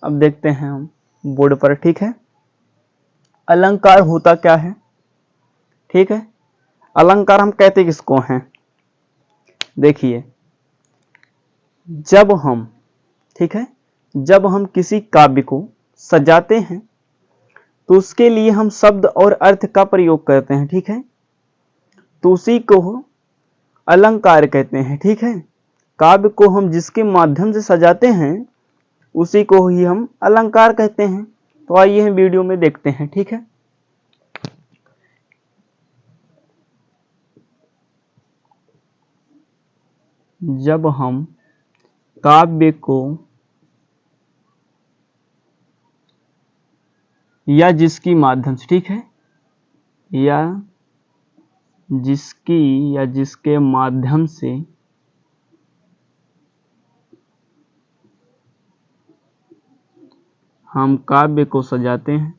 अब देखते हैं हम बोर्ड पर, ठीक है। अलंकार होता क्या है, ठीक है। अलंकार हम कहते किसको हैं, देखिए जब हम, ठीक है, जब हम किसी काव्य को सजाते हैं तो उसके लिए हम शब्द और अर्थ का प्रयोग करते हैं, ठीक है, तो उसी को अलंकार कहते हैं, ठीक है। काव्य को हम जिसके माध्यम से सजाते हैं उसी को ही हम अलंकार कहते हैं। तो आइए हम वीडियो में देखते हैं, ठीक है। जब हम काव्य को या जिसकी माध्यम से, ठीक है, या जिसकी या जिसके माध्यम से हम काव्य को सजाते हैं,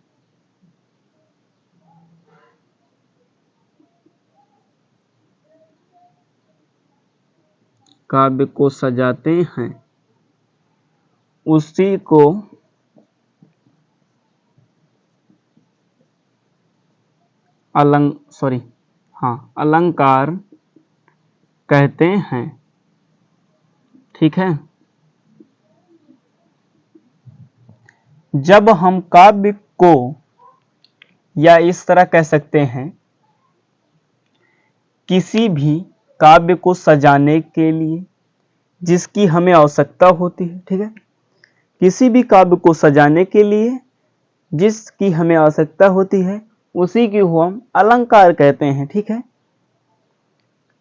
काव्य को सजाते हैं उसी को अलंकार कहते हैं, ठीक है। जब हम काव्य को, या इस तरह कह सकते हैं, किसी भी काव्य को सजाने के लिए जिसकी हमें आवश्यकता होती है, ठीक है, किसी भी काव्य को सजाने के लिए जिसकी हमें आवश्यकता होती है उसी की हम अलंकार कहते हैं, ठीक है।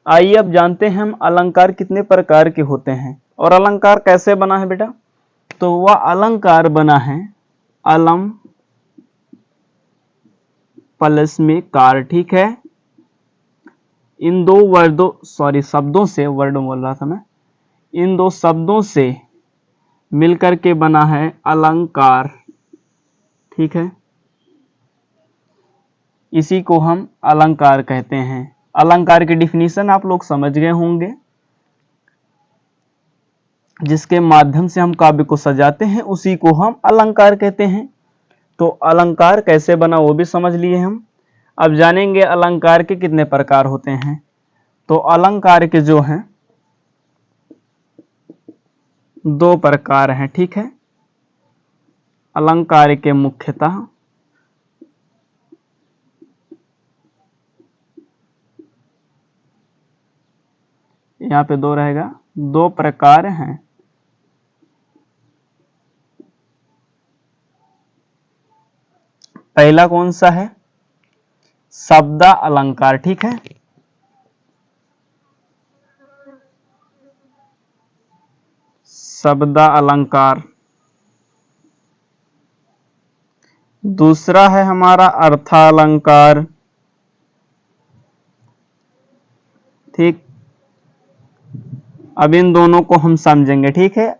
आइए अब जानते हैं हम अलंकार कितने प्रकार के होते हैं और अलंकार कैसे बना है बेटा। तो वह अलंकार बना है अलम प्लस में कार, ठीक है। इन दो शब्दों से, वर्ड बोल रहा था मैं, इन दो शब्दों से मिलकर के बना है अलंकार, ठीक है। इसी को हम अलंकार कहते हैं। अलंकार की डिफिनीशन आप लोग समझ गए होंगे, जिसके माध्यम से हम काव्य को सजाते हैं उसी को हम अलंकार कहते हैं। तो अलंकार कैसे बना वो भी समझ लिए हम। अब जानेंगे अलंकार के कितने प्रकार होते हैं। तो अलंकार के जो हैं दो प्रकार हैं, ठीक है। अलंकार के मुख्यतः यहाँ पे दो रहेगा, दो प्रकार हैं। पहला कौन सा है, शब्द अलंकार, ठीक है। शब्द अलंकार। दूसरा है हमारा अर्थालंकार, ठीक। अब इन दोनों को हम समझेंगे, ठीक है।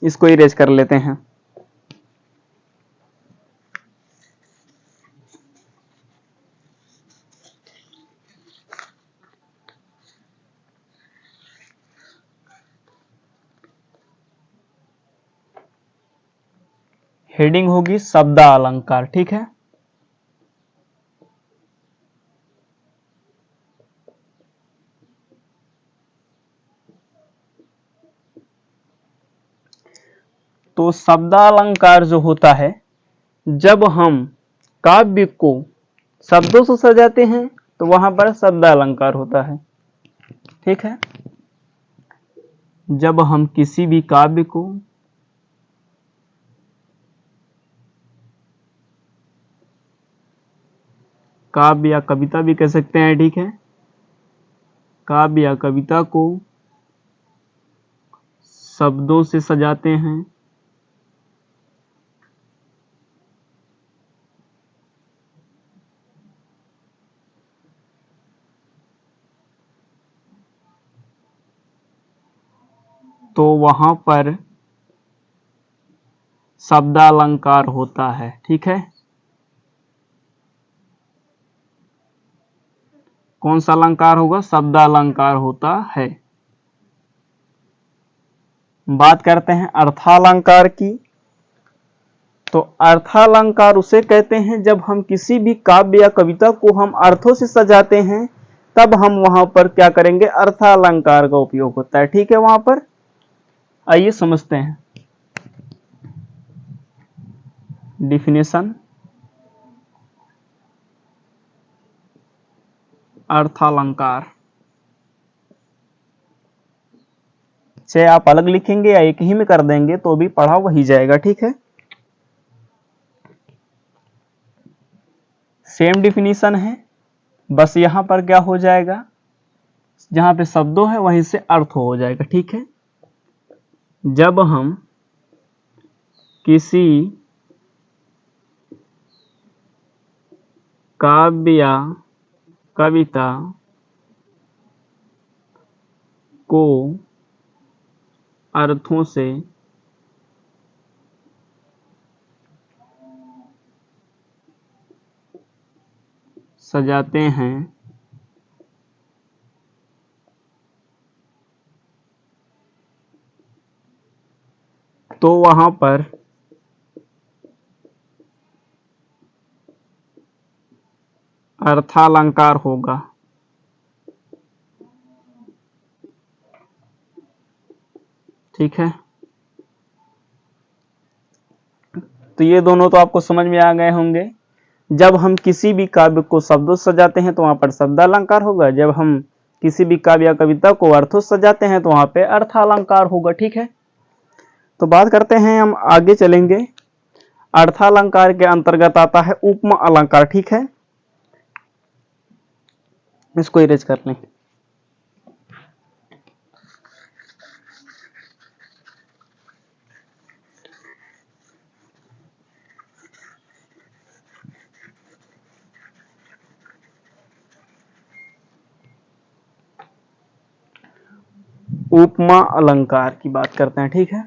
इसको इरेज कर लेते हैं। हेडिंग होगी शब्द अलंकार, ठीक है। तो शब्द अलंकार जो होता है, जब हम काव्य को शब्दों से सजाते हैं तो वहां पर शब्द अलंकार होता है, ठीक है। जब हम किसी भी काव्य को काव्य या कविता भी कह सकते हैं, ठीक है, काव्य या कविता को शब्दों से सजाते हैं तो वहां पर शब्द अलंकार होता है, ठीक है। कौन सा अलंकार होगा, शब्द अलंकार होता है। बात करते हैं अर्थालंकार की। तो अर्थालंकार उसे कहते हैं जब हम किसी भी काव्य या कविता को हम अर्थों से सजाते हैं, तब हम वहां पर क्या करेंगे, अर्थालंकार का उपयोग होता है। ठीक है, वहां पर आइए समझते हैं डिफिनेशन अर्थालंकार। चाहे आप अलग लिखेंगे या एक ही में कर देंगे तो भी पढ़ा वही जाएगा। ठीक है, सेम डिफिनीशन है, बस यहां पर क्या हो जाएगा, जहां पे शब्दों है वहीं से अर्थ हो जाएगा। ठीक है, जब हम किसी काव्य या कविता को अर्थों से सजाते हैं तो वहां पर अर्थालंकार होगा। ठीक है, तो ये दोनों तो आपको समझ में आ गए होंगे। जब हम किसी भी काव्य को शब्दों से सजाते हैं तो वहां पर शब्दालंकार होगा, जब हम किसी भी काव्य या कविता को अर्थों से सजाते हैं तो वहां पे अर्थालंकार होगा। ठीक है, तो बात करते हैं, हम आगे चलेंगे। अर्थालंकार के अंतर्गत आता है उपमा अलंकार। ठीक है, इसको इरेज कर लें। उपमा अलंकार की बात करते हैं। ठीक है,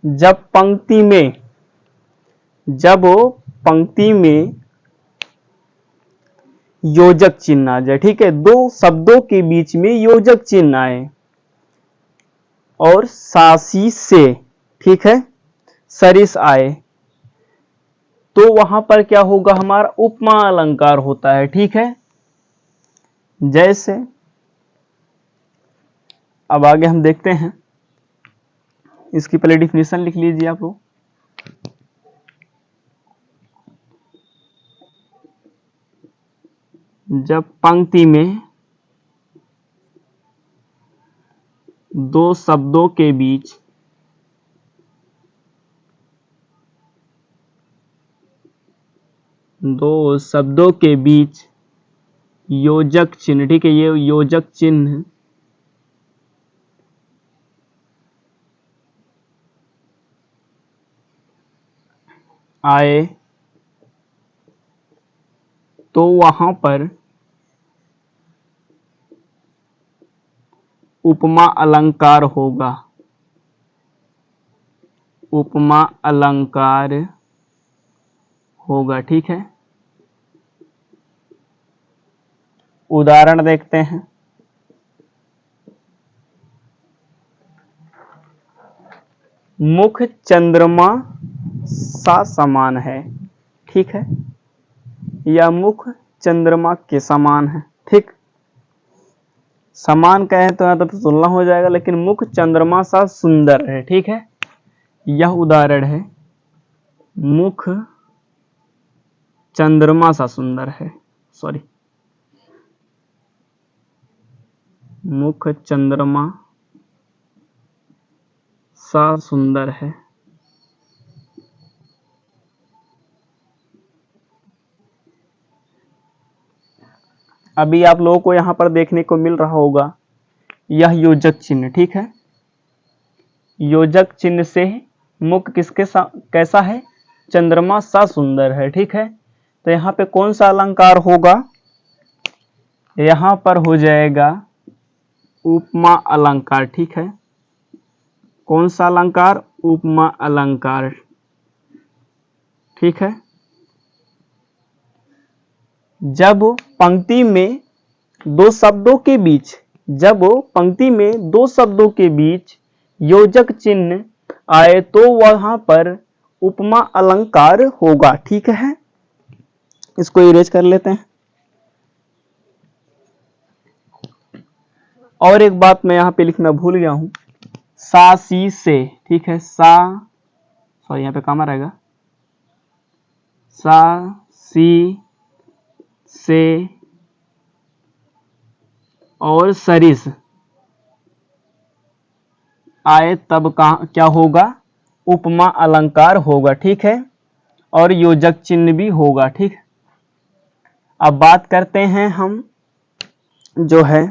जब पंक्ति में योजक चिन्ह आ जाए। ठीक है, दो शब्दों के बीच में योजक चिन्ह आए और सासी से, ठीक है, सरिस आए, तो वहां पर क्या होगा, हमारा उपमा अलंकार होता है। ठीक है, जैसे अब आगे हम देखते हैं, इसकी पहले डिफिनेशन लिख लीजिए आप लोग। जब पंक्ति में दो शब्दों के बीच योजक चिन्ह, ठीक है, ये योजक चिन्ह आए तो वहां पर उपमा अलंकार होगा। उपमा अलंकार होगा। ठीक है, उदाहरण देखते हैं। मुख चंद्रमा सा समान है। ठीक है, या मुख चंद्रमा के समान है। ठीक, समान कहे तो यहाँ तो तुलना हो जाएगा, लेकिन मुख चंद्रमा सा सुंदर है। ठीक है, यह उदाहरण है, मुख चंद्रमा सा सुंदर है, सॉरी, मुख चंद्रमा सा सुंदर है। अभी आप लोगों को यहां पर देखने को मिल रहा होगा यह योजक चिन्ह। ठीक है, योजक चिन्ह से मुख किसके कैसा है, चंद्रमा सा सुंदर है। ठीक है, तो यहाँ पे कौन सा अलंकार होगा, यहाँ पर हो जाएगा उपमा अलंकार। ठीक है, कौन सा अलंकार, उपमा अलंकार। ठीक है, जब पंक्ति में दो शब्दों के बीच योजक चिन्ह आए तो वहां पर उपमा अलंकार होगा। ठीक है, इसको इरेज कर लेते हैं। और एक बात मैं यहां पे लिखना भूल गया हूं, सा सी से। ठीक है, सॉरी यहां पे कामा रहेगा, सा सी से और सरिस आए तब क्या होगा, उपमा अलंकार होगा। ठीक है, और योजक चिन्ह भी होगा। ठीक, अब बात करते हैं हम जो है